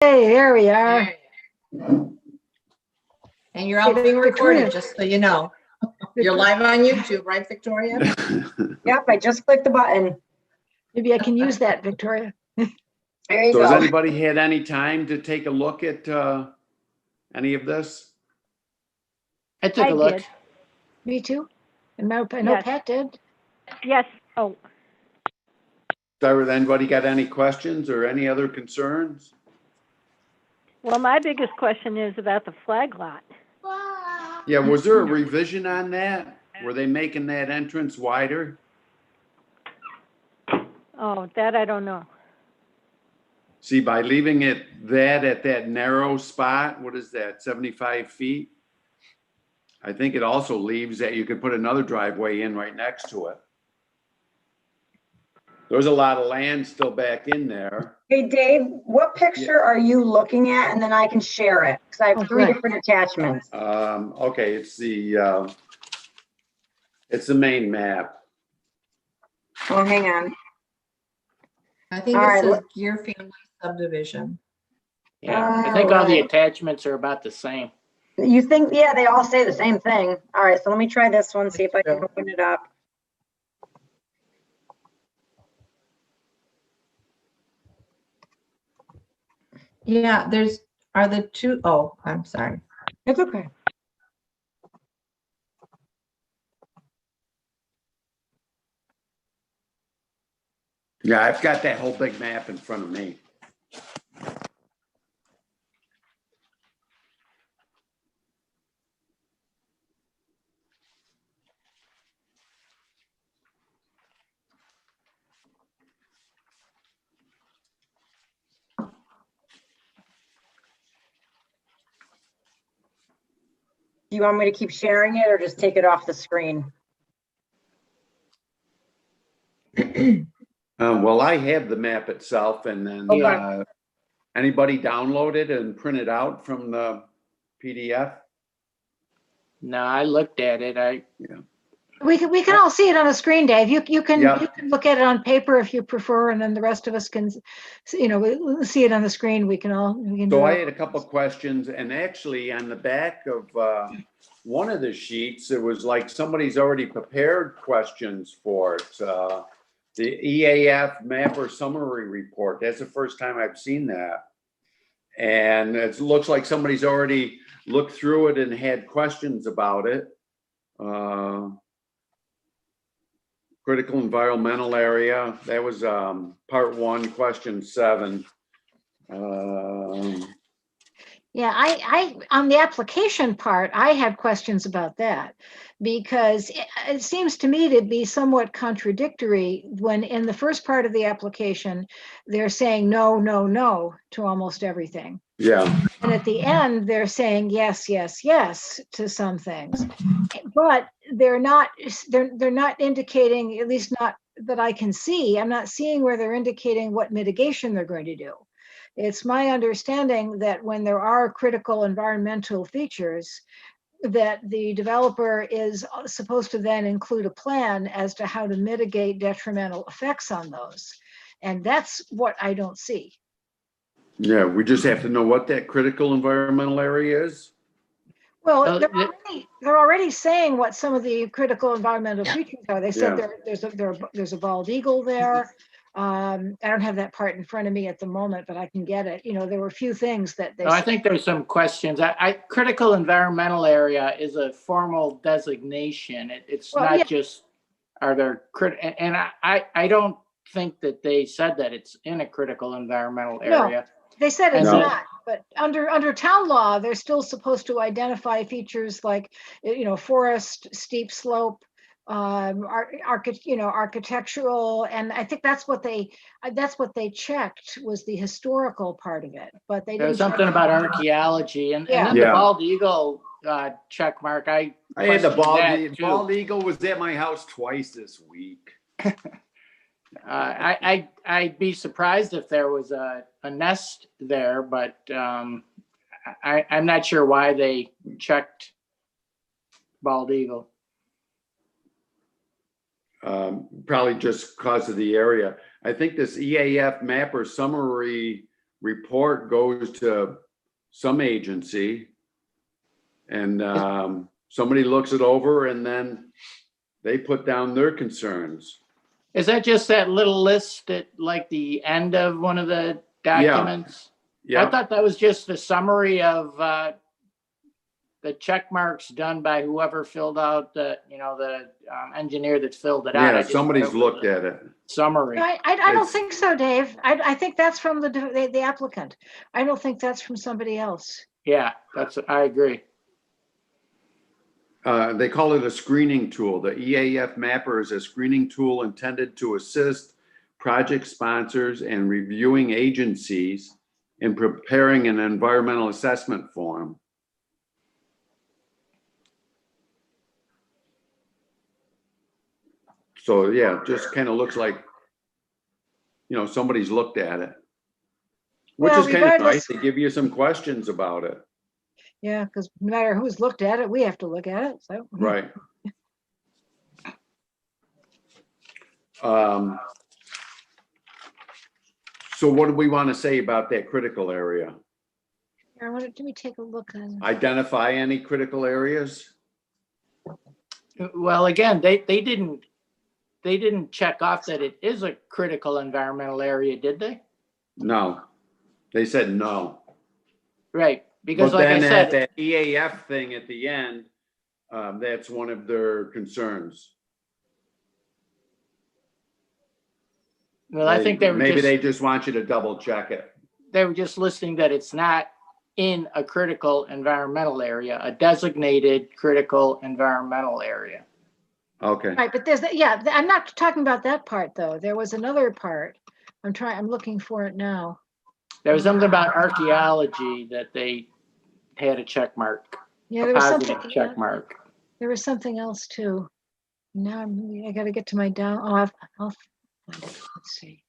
Hey, there we are. And you're all being Victoria. recorded, just so you know. You're live on YouTube, right, Victoria? Yep, I just clicked the button. Maybe I can use that, Victoria. There you So has go. anybody had any time to take a look at any of this? I took a look. did. Me too. And I know Yes. Pat did. Yes. Oh, Start with anybody got any questions or any other concerns? well, my biggest question is about the flag lot. Yeah, was there a revision on that? Were they making that entrance wider? Oh, that I don't know. See, by leaving it that at that narrow spot, what is that, 75 feet? I think it also leaves that you could put another driveway in right next to it. There's a lot of land still back in there. Hey, Dave, what picture are you looking at? And then I can share it because I have three Okay. different attachments. Okay, it's the main map. Oh, hang on. I think All it right, says Gear Family Subdivision. Yeah, I think all the Alright. attachments are about the same. You think, yeah, they all say the same thing. All right, so let me try this one, see if I can open it up. Yeah, are the two, oh, I'm sorry. It's okay. Yeah, I've got that whole big map in front of me. Do you want me to keep sharing it or just take it off the screen? Well, I have the map itself, and then Okay. anybody download it and print it out from the PDF? No, I looked at it. We can all see it on the screen, Dave. You can Yeah. you can look at it on paper if you prefer, and then the rest of us can, we'll see it on the screen. We can So do I it. had a couple of questions, and actually on the back of one of the sheets, it was like somebody's already prepared questions for it. The EAF Mapper Summary Report, that's the first time I've seen that. And it looks like somebody's already looked through it and had questions about it. Critical environmental area, that was part 1, question 7. Yeah, I on the application part, I had questions about that because it seems to me to be somewhat contradictory when in the first part of the application, they're saying no, no, no to almost everything. Yeah, And at the end, they're saying yes, yes, yes to some things. But they're not indicating, at least not that I can see, I'm not seeing where they're indicating what mitigation they're going to do. It's my understanding that when there are critical environmental features, that the developer is supposed to then include a plan as to how to mitigate detrimental effects on those. And that's what I don't see. yeah, we just have to know what that critical environmental area is. Well, Well, they're already saying what some of the critical environmental features are. They said Yeah. there's a bald eagle there. I don't have that part in front of me at the moment, but I can get it. There were a few things that they No, I said. think there's some questions. Critical environmental area is a formal designation. It's Well, not yeah. just, are there, and I don't think that they said that it's in a critical environmental No. area. They said it's No. not, but under town law, they're still supposed to identify features like, forest, steep slope, architectural, and I think that's what they checked was the historical part of it, but they There's didn't. something about archaeology and Yeah. then the Yeah. bald eagle check mark. I had the questioned that, too. bald eagle was at my house twice this week. I'd be surprised if there was a nest there, but I'm not sure why they checked bald eagle. Probably just because of the area. I think this EAF Mapper Summary report goes to some agency and somebody looks it over and then they put down their concerns. Is that just that little list at like the end of one of the documents? I Yeah, thought that was just the summary of the check marks done by whoever filled out the, the engineer that filled it out. I yeah, just thought somebody's it was looked a at it. Summary. I don't It's- think so, Dave. I think that's from the applicant. I don't think that's from somebody else. Yeah, I agree. They call it a screening tool. The EAF mapper is a screening tool intended to assist project sponsors and reviewing agencies in preparing an environmental assessment form. So yeah, it just kind of looks like, somebody's looked at it. Which Well, is kind of nice. regardless- They give you some questions about it. Yeah, because no matter who's looked at it, we have to look at it, so. Right. So what do we want to say about that critical area? Here, let me take a look on. Identify any critical areas? Well, again, they didn't check off that it is a critical environmental area, did they? No. They said no. Right, because But like I then at said, that EAF thing at the end, that's one of their concerns. well, I think they were Maybe they just, just want you to double check it. listing that it's not in a critical environmental area, a designated critical environmental area. Okay. Right, but I'm not talking about that part, though. There was another part. I'm looking for it now. There was something about archaeology that they had a check mark, Yeah, a there was positive something, check mark. there was something else too. Now I gotta get to my down, I'll find it. Let's see.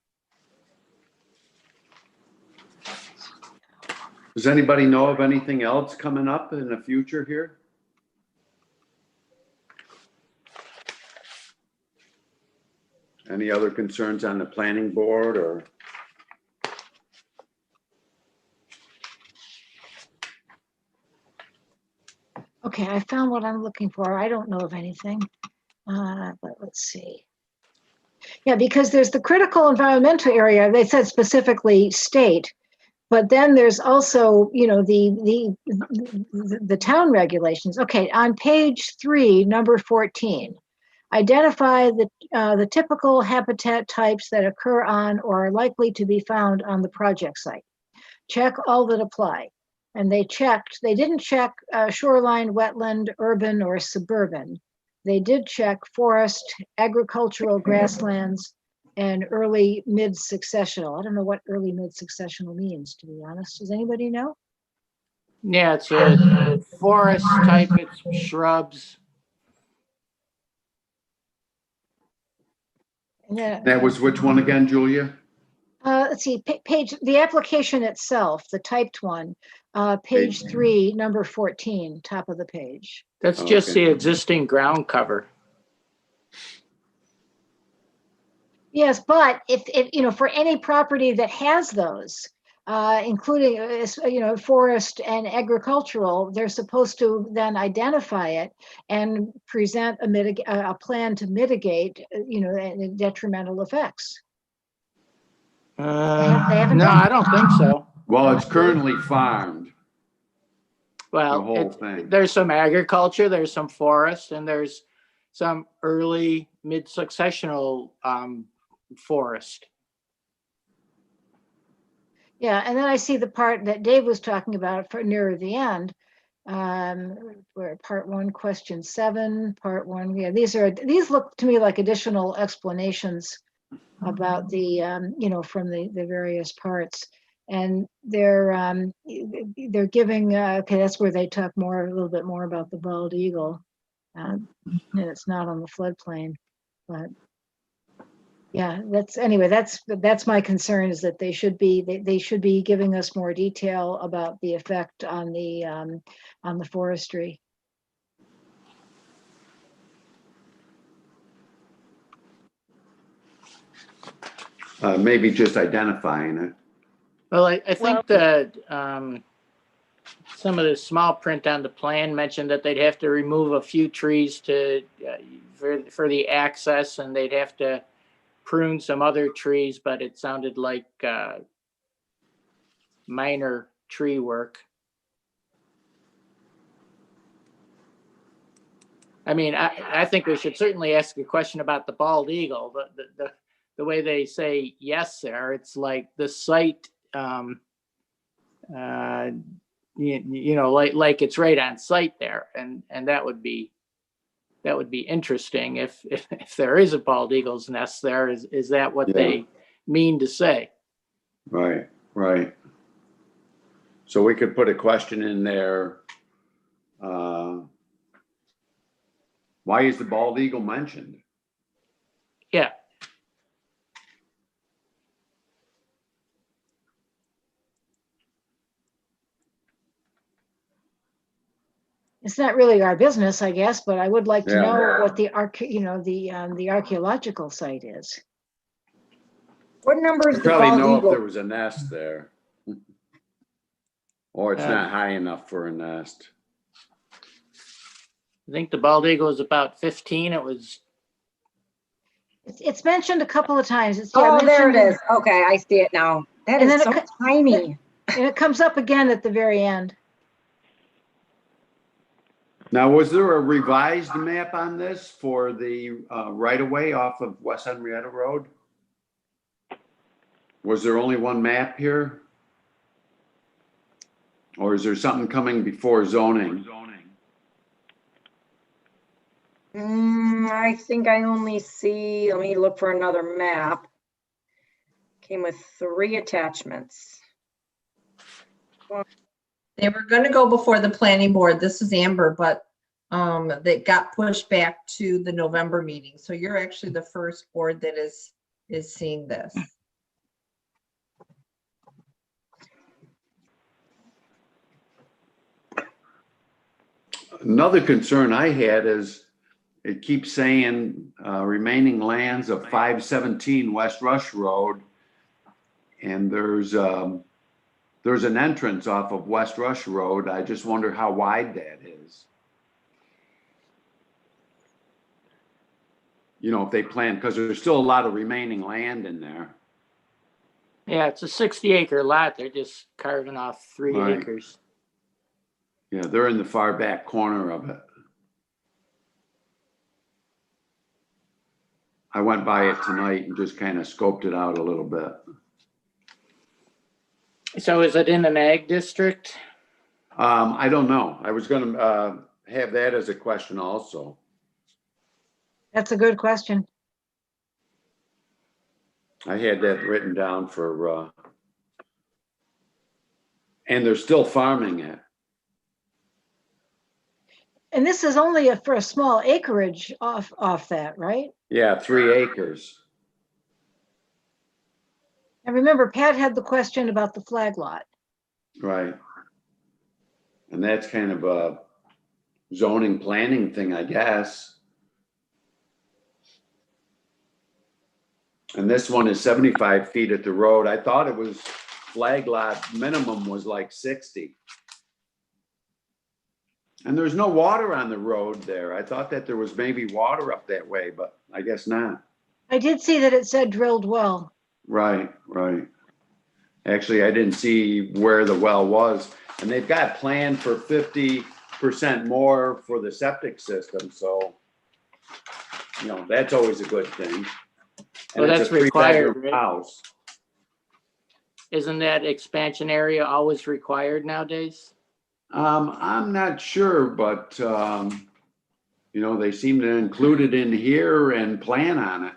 Does anybody know of anything else coming up in the future here? Any other concerns on the planning board or? Okay, I found what I'm looking for. I don't know of anything, but let's see. Yeah, because there's the critical environmental area, they said specifically state, but then there's also, the town regulations. Okay, on page 3, number 14, identify the typical habitat types that occur on or are likely to be found on the project site. Check all that apply. And they didn't check shoreline, wetland, urban, or suburban. They did check forest, agricultural grasslands, and early mid-successional. I don't know what early mid-successional means, to be honest. Does anybody know? Yeah, it's a forest type, it's shrubs. And then, That was which one again, Julia? let's see, the application itself, the typed one, page Page- 3, number 14, top of the page. That's just Okay. the existing ground cover. Yes, but if for any property that has those, including, forest and agricultural, they're supposed to then identify it and present a plan to mitigate, any detrimental effects. They haven't No, done- I don't think so. Well, it's currently farmed, the Well, whole thing. there's some agriculture, there's some forest, and there's some early mid-successional forest. Yeah, and then I see the part that Dave was talking about for nearer the end, where part 1, question 7, part 1. Yeah, these look to me like additional explanations about the, from the various parts. And they're giving, okay, that's where they talk a little bit more about the bald eagle. And it's not on the floodplain, but yeah, that's my concern, is that they should be giving us more detail about the effect on the forestry. Maybe just identifying it. Well, I Well- think that some of the small print on the plan mentioned that they'd have to remove a few trees to, for the access, and they'd have to prune some other trees, but it sounded like minor tree work. I mean, I think we should certainly ask a question about the bald eagle. The way they say yes there, it's like the site, you know, like it's right on site there, and that would be interesting if there is a bald eagle's nest there. Is that what Yeah. they mean to say? Right, right. So we could put a question in there. Why is the bald eagle mentioned? Yeah. It's not really our business, I guess, but I would like to Yeah. know what the the archaeological site is. What number is I'd the probably bald know if there eagle? was a nest there. Or it's Yeah. not high enough for a nest. I think the bald eagle is about 15. It was, It's mentioned a couple of times. It's Oh, there it mentioned- is. Okay, I see it now. That And is then so it tiny. And it comes up again at the very end. Now, was there a revised map on this for the right-of-way off of West Henrietta Road? Was there only one map here? Or is there something coming before zoning? I think I only see, let me look for another map. Came with 3 attachments. They were gonna go before the planning board. This is Amber, but they got pushed back to the November meeting. So you're actually the first board that is seeing this. Another concern I had is it keeps saying remaining lands of 517 West Rush Road. And there's an entrance off of West Rush Road. I just wonder how wide that is. You know, if they plan, because there's still a lot of remaining land in there. yeah, it's a 60-acre lot. They're just carving off 3 Right. acres. Yeah, they're in the far back corner of it. I went by it tonight and just kind of scoped it out a little bit. So is it in an ag district? I don't know. I was gonna have that as a question also. That's a good question. I had that written down for, and they're still farming it. And this is only for a small acreage off that, right? Yeah, 3 acres. And remember, Pat had the question about the flag lot. Right. And that's kind of a zoning planning thing, I guess. And this one is 75 feet at the road. I thought it was flag lot minimum was like 60. And there's no water on the road there. I thought that there was maybe water up that way, but I guess not. I did see that it said drilled well. Right, right. Actually, I didn't see where the well was, and they've got planned for 50% more for the septic system, so, you know, that's always a good thing. And Well, it's a that's required, 3-bedroom right? house. Isn't that expansion area always required nowadays? I'm not sure, but, you know, they seem to include it in here and plan on it.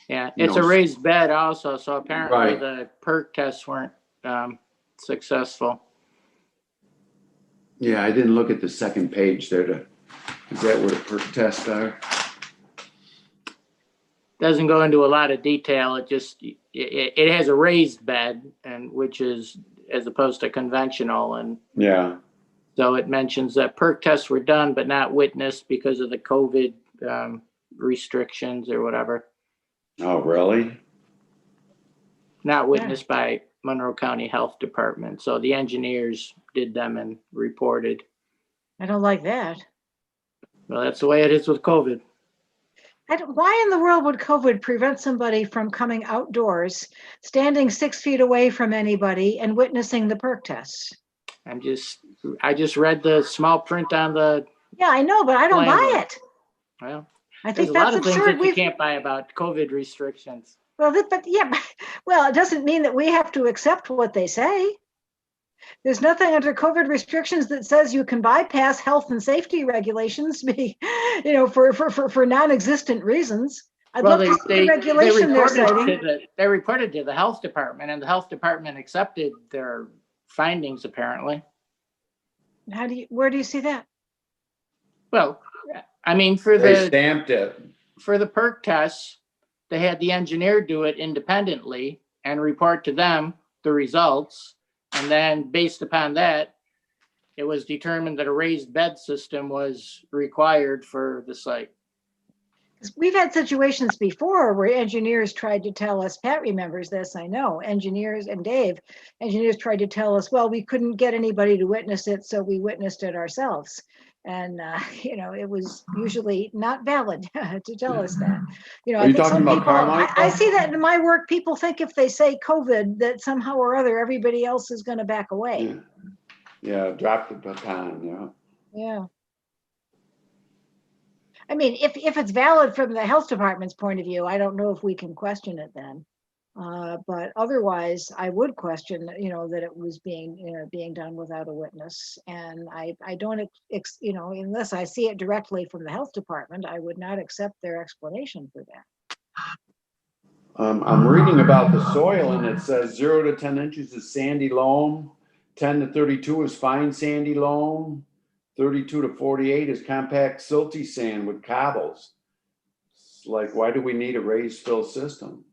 Yeah, You it's know, a raised bed also, so apparently Right. the perk tests weren't successful. Yeah, I didn't look at the second page there is that where the perk tests are? Doesn't go into a lot of detail. It just, it has a raised bed, and which is as opposed to conventional, and Yeah, so it mentions that perk tests were done but not witnessed because of the COVID restrictions or whatever. oh, really? Not witnessed by Monroe County Health Department. So the engineers did them and reported. I don't like that. Well, that's the way it is with COVID. Why in the world would COVID prevent somebody from coming outdoors, standing 6 feet away from anybody and witnessing the perk test? I just read the small print on the, Yeah, I know, but I don't buy Plan. it. well, I there's think a lot that's of things absurd. that you can't buy about COVID restrictions. Well, but yeah, well, it doesn't mean that we have to accept what they say. There's nothing under COVID restrictions that says you can bypass health and safety regulations, for non-existent reasons. I'd Well, love to see the regulation they're citing. they reported to the health department, and the health department accepted their findings apparently. Where do you see that? Well, I mean, for They the stamped it. perk tests, they had the engineer do it independently and report to them the results. And then based upon that, it was determined that a raised bed system was required for the site. 'Cause we've had situations before where engineers tried to tell us, Pat remembers this, I know, engineers tried to tell us, well, we couldn't get anybody to witness it, so we witnessed it ourselves. And, it was usually not valid to tell us that. Are I you think talking some about people, Carmichael? I see that in my work, people think if they say COVID, that somehow or other, everybody else is gonna back away. Yeah, drop the baton, yeah. Yeah. I mean, if it's valid from the health department's point of view, I don't know if we can question it then. But otherwise, I would question, that it was being done without a witness. And I don't, unless I see it directly from the health department, I would not accept their explanation for that. I'm reading about the soil and it says 0 to 10 inches is sandy loam, 10 to 32 is fine sandy loam, 32 to 48 is compact silty sand with cobbles. It's like, why do we need a raised fill system?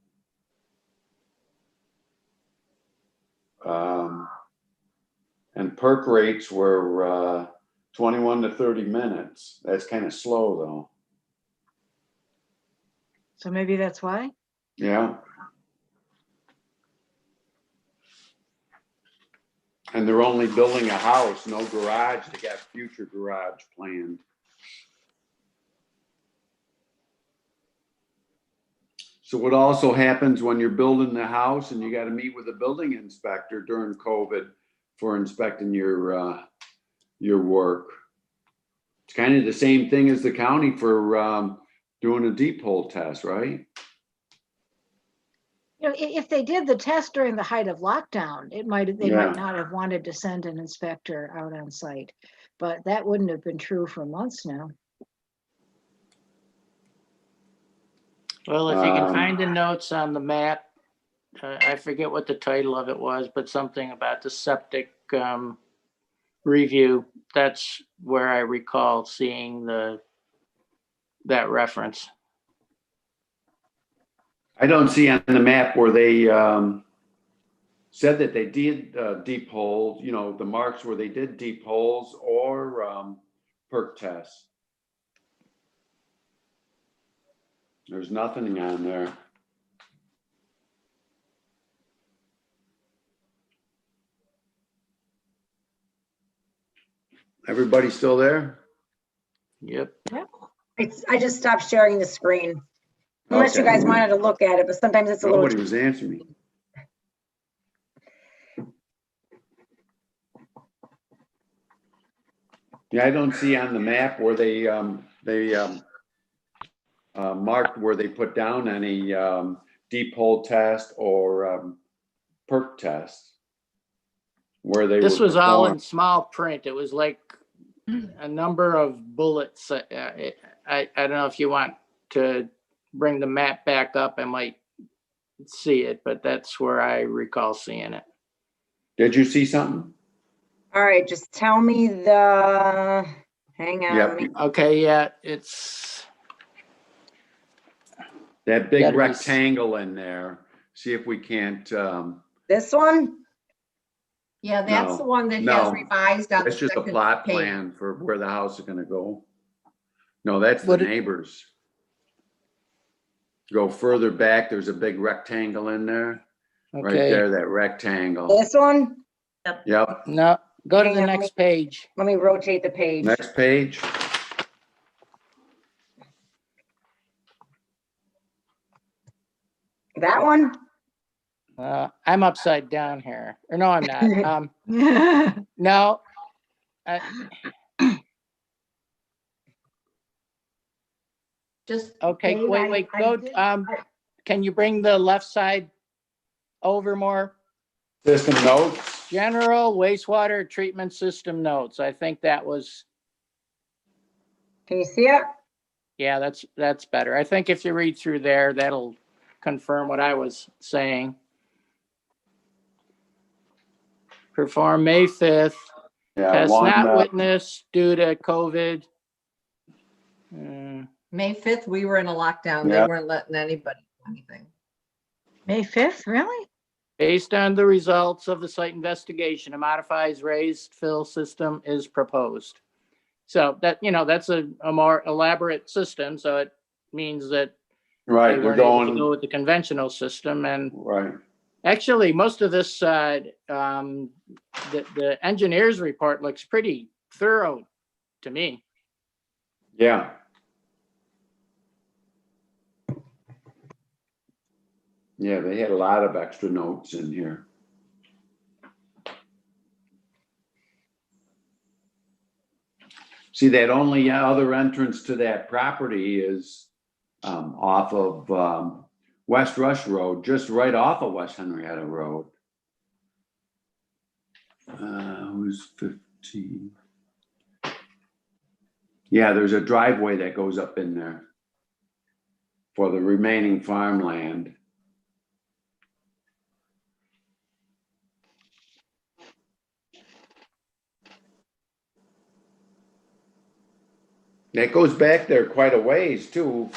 And perk rates were 21 to 30 minutes. That's kind of slow though. So maybe that's why. Yeah. And they're only building a house, no garage. They got future garage planned. So what also happens when you're building the house and you got to meet with a building inspector during COVID for inspecting your work? It's kind of the same thing as the county for doing a deep hole test, right? If they did the test during the height of lockdown, they Yeah. might not have wanted to send an inspector out on site, but that wouldn't have been true for months now. Well, if you can Um, find the notes on the map, I forget what the title of it was, but something about the septic review. That's where I recall seeing that reference. I don't see on the map where they said that they did deep holes, the marks where they did deep holes or perk tests. There's nothing on there. Everybody still there? Yep. I just stopped sharing the screen. Unless you Okay. guys wanted to look at it, but sometimes it's a little. Nobody was answering me. Yeah, I don't see on the map where they marked where they put down any deep hole test or perk test. Where they This were was all in performed. small print. It was like a number of bullets. I don't know if you want to bring the map back up. I might see it, but that's where I recall seeing it. Did you see something? All right, just tell me hang on. Yep. let me- Okay, yeah, it's, That big Gotta be- rectangle in there. See if we can't, This one? Yeah, that's No, the one that no. has revised on the that's just a second plot page. plan for where the house is gonna go. No, that's the What it- neighbors. Go further back, there's a big rectangle in there. right Okay, there, that rectangle. This one, Yep, no, go to Hang the on, next page. let me rotate the page. next page. That one? I'm upside down here. Or no, I'm not. No. I- Just, Okay, Dave, wait, I go, did- can you bring the left side over more? System notes. General wastewater treatment system notes. I think that was, Can you see it? yeah, that's better. I think if you read through there, that'll confirm what I was saying. Perform May 5th. Yeah, Test one, not witnessed due to COVID. May 5th, we were in a lockdown. They Yeah. weren't letting anybody do anything. May 5th, really? Based on the results of the site investigation, a modified raised fill system is proposed. So that, that's a more elaborate system, so it means that right, they they're weren't able to going, go with the conventional system. And right, actually, most of this, the engineer's report looks pretty thorough to me. yeah. Yeah, they had a lot of extra notes in here. See, that only other entrance to that property is off of West Rush Road, just right off of West Henrietta Road. Who's 15? Yeah, there's a driveway that goes up in there for the remaining farmland. That goes back there quite a ways too.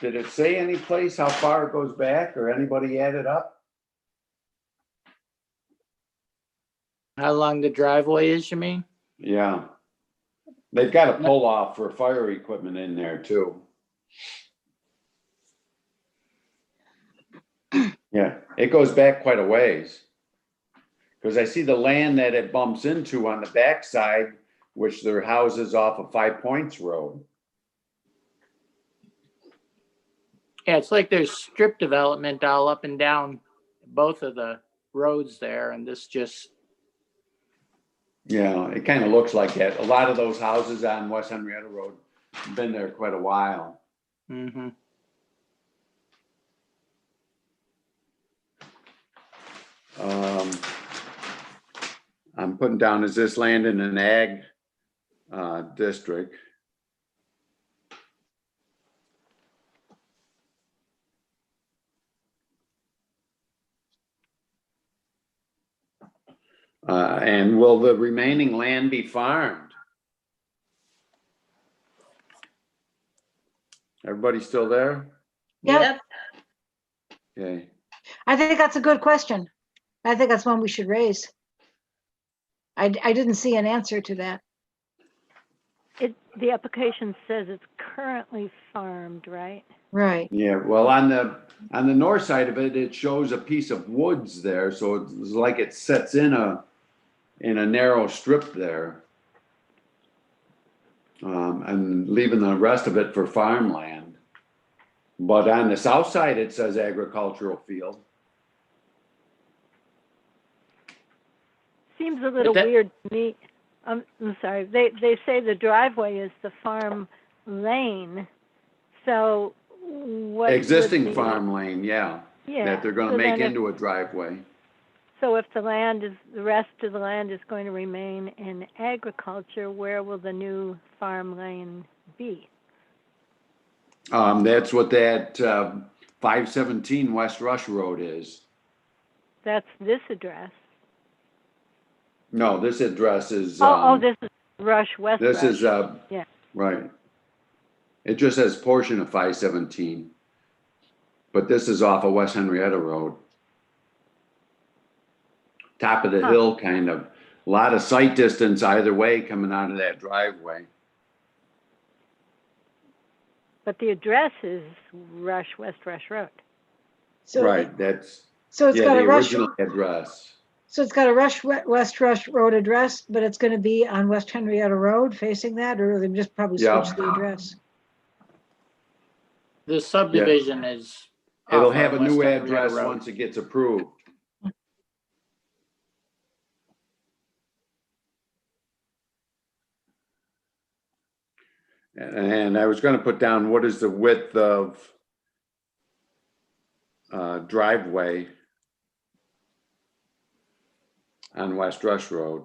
Did it say any place how far it goes back or anybody added up? How long the driveway is, you mean? Yeah. They've got a pull off for fire equipment in there too. Yeah, it goes back quite a ways. Because I see the land that it bumps into on the backside, which their houses off of 5 Points Road. Yeah, it's like there's strip development all up and down both of the roads there, and this just, Yeah, it kind of looks like that. A lot of those houses on West Henrietta Road have been there quite a while. mhm. I'm putting down, is this land in an ag district? And will the remaining land be farmed? Everybody still there? Yep. Okay, I think that's a good question. I think that's one we should raise. I didn't see an answer to that. The application says it's currently farmed, right? Right. yeah, well, on the north side of it, it shows a piece of woods there, so it's like it sets in a narrow strip there. And leaving the rest of it for farmland. But on the south side, it says agricultural field. Seems a little that- weird to me. I'm sorry. They say the driveway is the farm lane. So what? would Existing the- farm lane, yeah, Yeah. that they're gonna so make then if- into a driveway. So if the rest of the land is going to remain in agriculture, where will the new farm lane be? That's what that 517 West Rush Road is. That's this address. No, this address is, This is West this Rush. is, Yeah. right. It just says portion of 517. But this is off of West Henrietta Road. Top of the Huh. hill, kind of. A lot of sight distance either way coming out of that driveway. But the address is West Rush Road. So, Right, that's, so it's yeah, got the a Rush, original address. so it's got a West Rush Road address, but it's gonna be on West Henrietta Road facing that, or they just probably Yeah. switch the address? The subdivision is. It'll off have a of West new Henrietta address Road. once it gets approved. And I was gonna put down, what is the width of driveway on West Rush Road?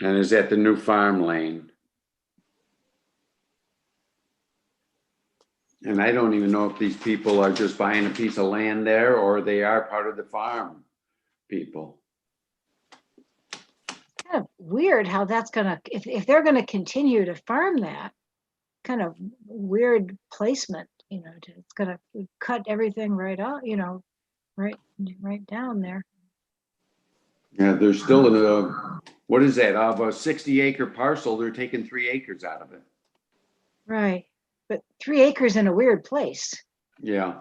And is that the new farm lane? And I don't even know if these people are just buying a piece of land there or they are part of the farm people. Kind of weird how that's gonna, if they're gonna continue to farm that, kind of weird placement, it's gonna cut everything right out, right down there. Yeah, there's still a, what is that, of a 60-acre parcel, they're taking 3 acres out of it. Right, but 3 acres in a weird place. Yeah.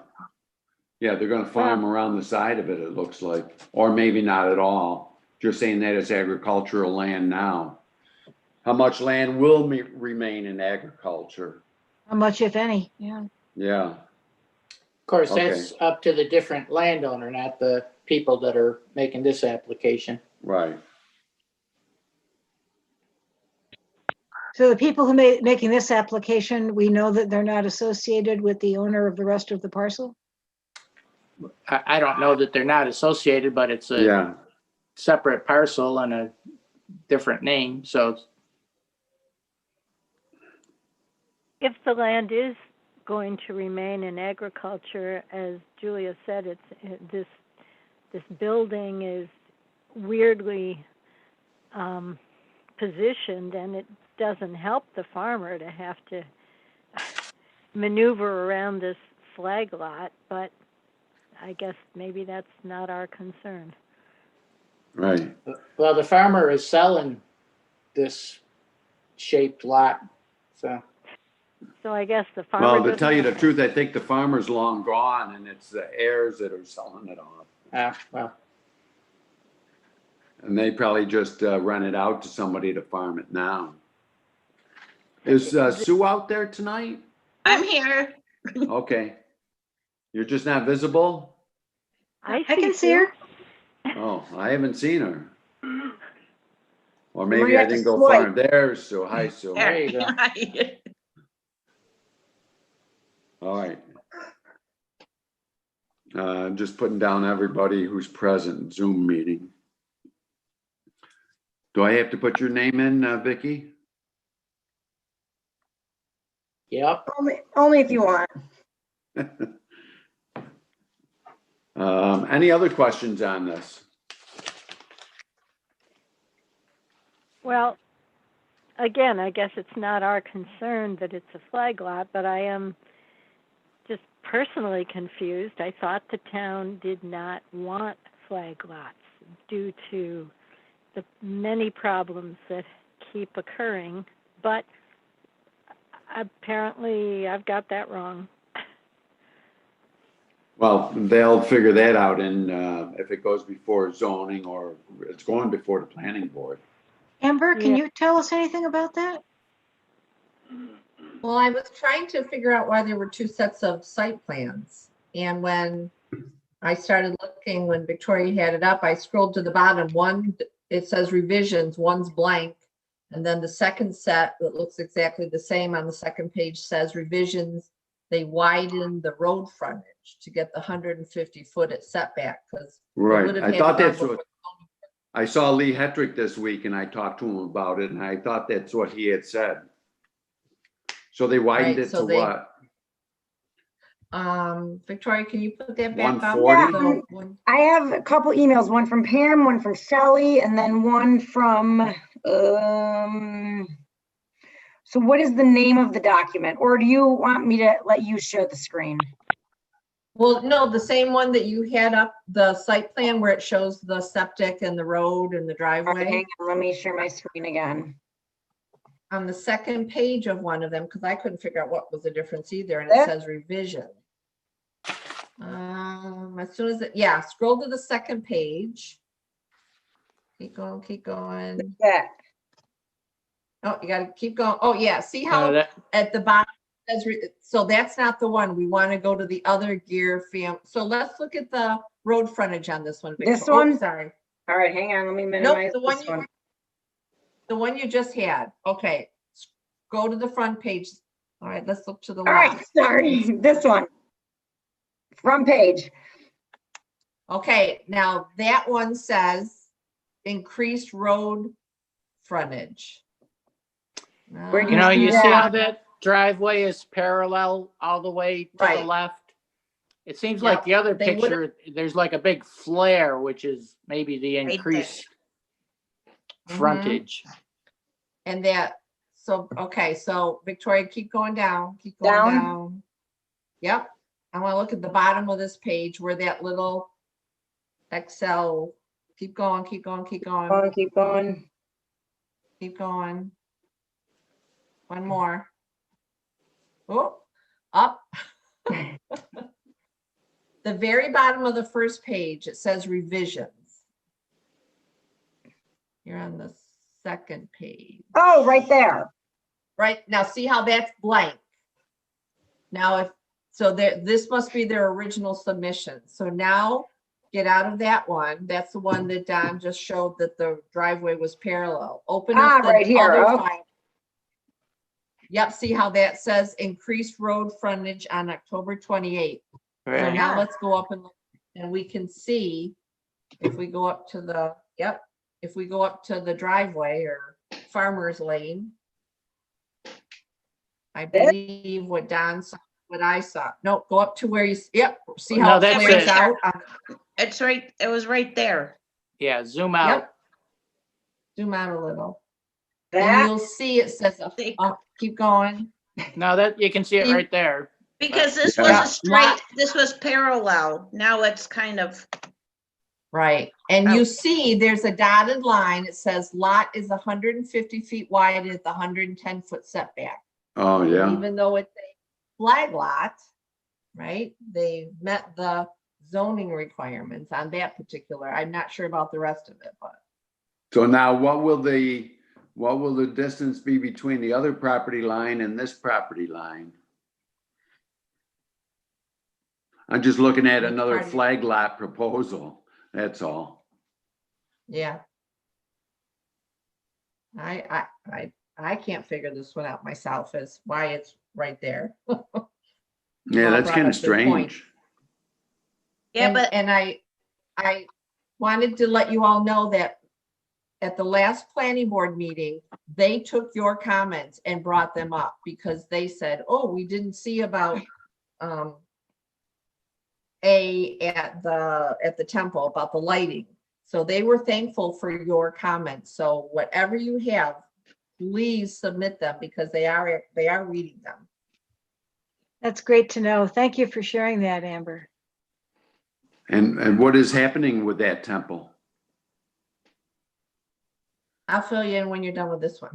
Yeah, they're gonna farm around the side of it, it looks like, or maybe not at all. Just saying that it's agricultural land now. How much land will remain in agriculture? How much, if any, yeah. Yeah, Of course, Okay. that's up to the different landowner, not the people that are making this application. right. So the people who making this application, we know that they're not associated with the owner of the rest of the parcel? I don't know that they're not associated, but it's a Yeah, separate parcel and a different name, so If the land is going to remain in agriculture, as Julia said, this building is weirdly positioned, and it doesn't help the farmer to have to maneuver around this flag lot, but I guess maybe that's not our concern. right. well, the farmer is selling this shaped lot, so. So I guess the farmer Well, to doesn't tell you the have- truth, I think the farmer's long gone and it's the heirs that are selling it off. Well, And they probably just rent it out to somebody to farm it now. Is Sue out there tonight? I'm here. Okay. You're just not visible? I can see her. Oh, I haven't seen her. Or might maybe I have to didn't go swipe. far. There's Sue. Hi, Sue. There you go. Hi. All right. I'm just putting down everybody who's present, Zoom meeting. Do I have to put your name in, Vicky? Yep. Only if you want. Any other questions on this? Well, again, I guess it's not our concern that it's a flag lot, but I am just personally confused. I thought the town did not want flag lots due to the many problems that keep occurring, but apparently I've got that wrong. Well, they'll figure that out in, if it goes before zoning or it's going before the planning board. Amber, can Yeah. you tell us anything about that? Well, I was trying to figure out why there were 2 sets of site plans. And when I started looking, when Victoria had it up, I scrolled to the bottom. One, it says revisions, one's blank. And then the second set that looks exactly the same on the second page says revisions. They widened the road frontage to get the 150-foot at setback because. Right, I thought that's what, I saw Lee Hetrick this week and I talked to him about it and I thought that's what he had said. So they widened Right, it so to they- what? Victoria, can you put that back up? 140? So when- I have a couple emails, one from Pam, one from Shelley, and then one from, so what is the name of the document? Or do you want me to let you share the screen? Well, no, the same one that you had up, the site plan where it shows the septic and the road and the All right, driveway. hang on, let me share my screen again. On the second page of one of them, because I couldn't figure out what was the difference either, and it There? says revision. As soon as yeah, scroll to the second page. Keep going, keep going. That, Oh, you gotta keep going. Oh, yeah, see how that, at the bottom, it says so that's not the one. We want to go to the other gear fam. So let's look at the road frontage on this one. This Victor. Oh, one? sorry. all right, hang on, let me Nope, minimize the one this one. the one you just had. Okay, go to the front page. All right, let's look to the All right, left. sorry, this one. Front page. Okay, now that one says increased road frontage. Where do you know, see you see how that? that driveway is parallel all the way to the Right. left? It seems like Yep, the other they would've- picture, there's like a big flare, which is maybe the there. increased Mhm. frontage. And that, so, okay, so Victoria, keep going down, keep going Down? down. Yep, I want to look at the bottom of this page where that little Excel, keep going, keep going, keep going, Keep going. keep going. One more. Oh, up. The very bottom of the first page, it says revisions. You're on the second page. Oh, right there. Right, now see how that's blank? Now if, so there, this must be their original submission. So now get out of that one. That's the one that Don just showed that the driveway was parallel. Open Ah, up the right here, other okay. file. Yep, see how that says increased road frontage on October 28th. So Right. now let's go up and we can see if we go up to the, yep, if we go up to the driveway or farmer's lane. I believe what Don saw, what I saw. No, go up to where you, yep, see how No, it that's flares it. out? It's right, it was right there. Yeah, zoom out. Yep. Zoom out a little. And That, you'll see it says, keep going. No, that, you can see it right there. Because this Yeah. was a straight, this was parallel. Now it's kind of, Right, and you Oh. see there's a dotted line. It says lot is 150 feet wide at the 110-foot setback. Oh, yeah. Even though it's a flag lot, right? They met the zoning requirements on that particular. I'm not sure about the rest of it, but So now what will the distance be between the other property line and this property line? I'm just looking at Which another part? flag lot proposal, that's all. yeah. I can't figure this one out myself as why it's right there. Yeah, Well, that's brought kind up of good point. strange. yeah, but And I wanted to let you all know that at the last planning board meeting, they took your comments and brought them up because they said, oh, we didn't see about at the temple about the lighting. So they were thankful for your comments. So whatever you have, please submit them because they are reading them. That's great to know. Thank you for sharing that, Amber. And what is happening with that temple? I'll fill you in when you're done with this one.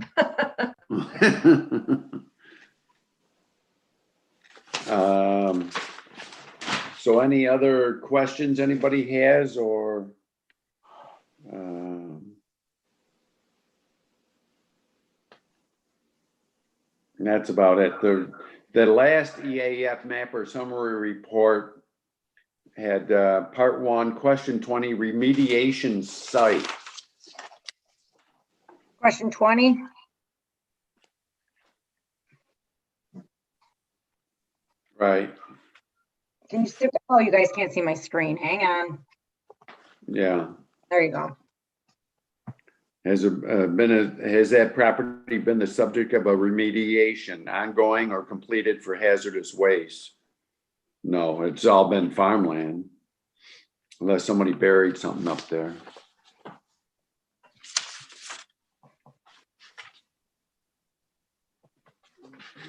So any other questions anybody has or? That's about it. The last EAF mapper summary report had part 1, question 20, remediation site. question 20. Right, Can you skip? Oh, you guys can't see my screen. Hang on. yeah. There you go. Has that property been the subject of a remediation, ongoing or completed for hazardous waste? No, it's all been farmland. Unless somebody buried something up there.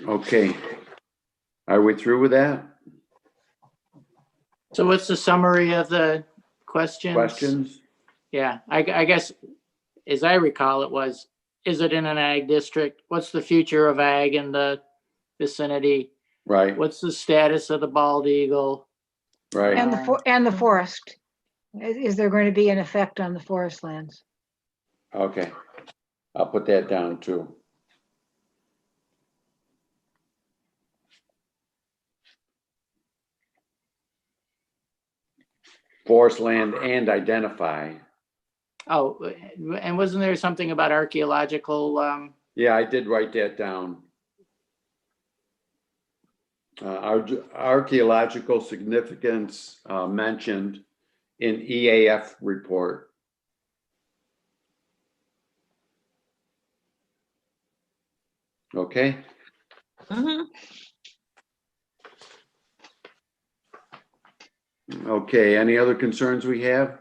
Okay. Are we through with that? So what's the summary of the questions? Questions? Yeah, I guess, as I recall, it was, is it in an ag district? What's the future of ag in the vicinity? Right, What's the status of the bald eagle? right. And the forest. Is there going to be an effect on the forest lands? Okay. I'll put that down too. Forest land and identify. Oh, and wasn't there something about archaeological, Yeah, I did write that down. Archaeological significance mentioned in EAF report. Okay, Mhm. okay, any other concerns we have?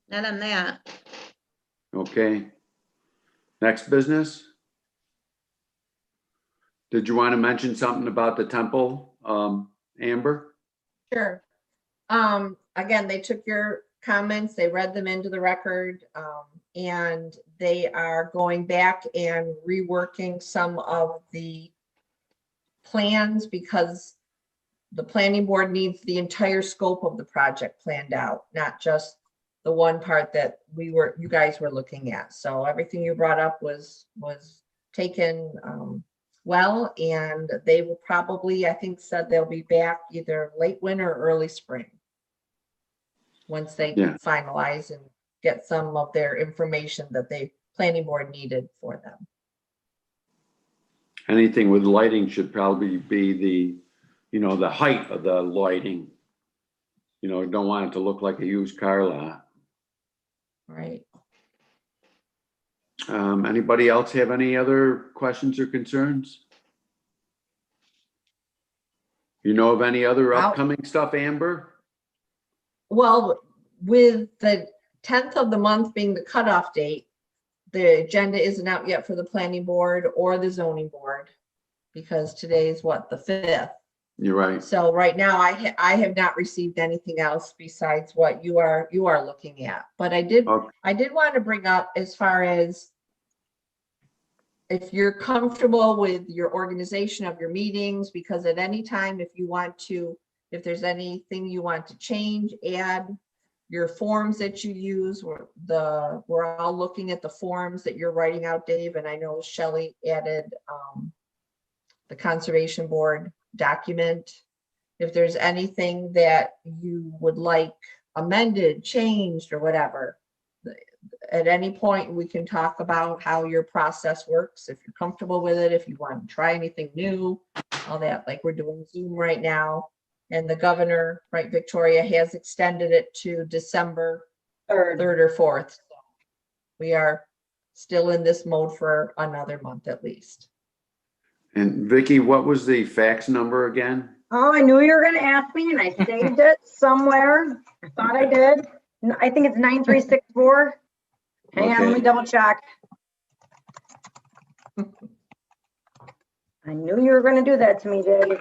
Not on that. Okay. Next business? Did you want to mention something about the temple, Amber? Sure. Again, they took your comments, they read them into the record, and they are going back and reworking some of the plans because the planning board needs the entire scope of the project planned out, not just the one part that you guys were looking at. So everything you brought up was taken, well, and they will probably, I think, said they'll be back either late winter or early spring. Once they Yeah. finalize and get some of their information that they planning board needed for them. Anything with lighting should probably be the height of the lighting. Don't want it to look like a used car lot. Right. Anybody else have any other questions or concerns? You know of any other I'll- upcoming stuff, Amber? Well, with the 10th of the month being the cutoff date, the agenda isn't out yet for the planning board or the zoning board because today is what, the 5th. You're right. So right now I have not received anything else besides what you are looking at. But I did Okay. want to bring up as far as if you're comfortable with your organization of your meetings, because at any time, if there's anything you want to change, add your forms that you use, we're all looking at the forms that you're writing out, Dave, and I know Shelley added the conservation board document. If there's anything that you would like amended, changed, or whatever, at any point, we can talk about how your process works, if you're comfortable with it, if you want to try anything new, all that, like we're doing Zoom right now. And the governor, right, Victoria, has extended it to December 3rd or 4th. So we are still in this mode for another month at least. And Vicky, what was the fax number again? Oh, I knew you were gonna ask me and I saved it somewhere. I thought I did. I think it's 9364. Hang on, let me Okay. double check. I knew you were gonna do that to me, Dave.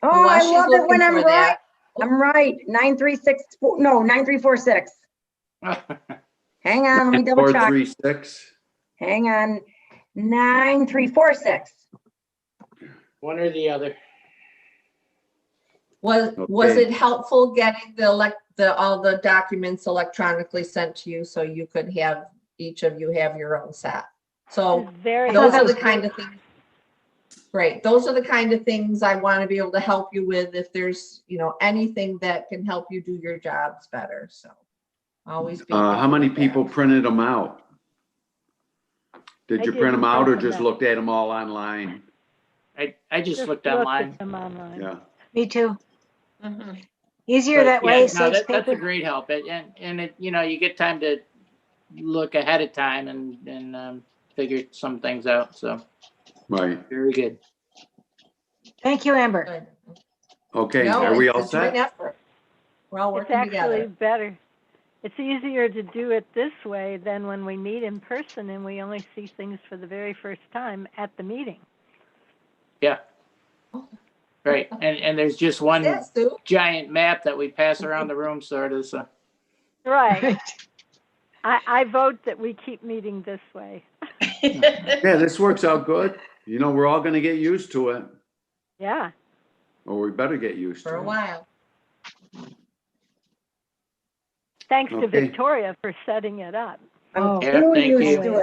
Oh, While I she's love it when looking I'm for right. that, I'm right. 9364, no, 9346. Hang on, let me double check. 436? Hang on. 9346. one or the other? was Okay. it helpful getting all the documents electronically sent to you so you could have, each of you have your own set? So It's very those are helpful. the kind of things. Great. Those are the kind of things I want to be able to help you with if there's, anything that can help you do your jobs better. So always be. How many with that. people printed them out? Did I you print them didn't out or print them just out. looked at them all online? I just looked at online. them online. Yeah. Me too. Mhm. Easier But that yeah, way, no, saves that's a paper. great help. You get time to look ahead of time and figure some things out. So Right. very good. Thank you, Amber. Good. Okay, No, are we it's all a joint set? effort. We're all It's working actually together. better. it's easier to do it this way than when we meet in person and we only see things for the very first time at the meeting. Yeah. Right, and there's just one Yes, Sue. giant map that we pass around the room, sort of, so. Right. I vote that we keep meeting this way. Yeah, this works out good. You know, we're all gonna get used to it, Yeah. or we better get used For a to it. while. Thanks to Okay. Victoria for setting it up. Oh. I'm Yeah, too thank used you. to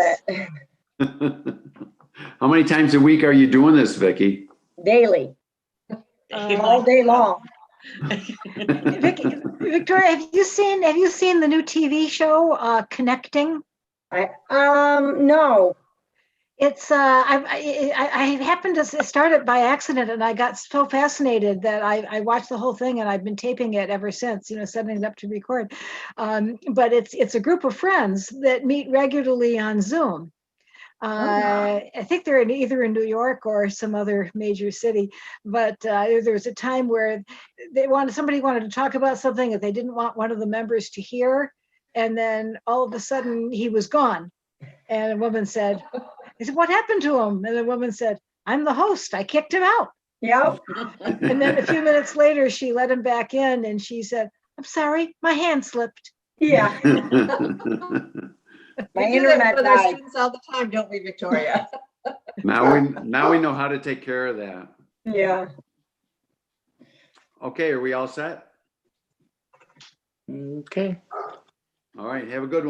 it How many times a week are you doing this, Vicky? daily, all day long. Victoria, have you seen the new TV show, Connecting? No, It's I happened to start it by accident, and I got so fascinated that I watched the whole thing, and I've been taping it ever since, setting it up to record. But it's a group of friends that meet regularly on Zoom. I think they're either in New York or some other major city. But there was a time where somebody wanted to talk about something that they didn't want one of the members to hear, and then all of a sudden he was gone, and a woman said, "I said, what happened to him?" And the woman said, "I'm the host. I kicked him out." yep, And then a few minutes later, she let him back in, and she said, "I'm sorry, my hand slipped." yeah, my We do that internet with our died. students all the time, don't we, Victoria? Now we know how to take care of that. Yeah. Okay, are we all set? Okay. All right, have a good one.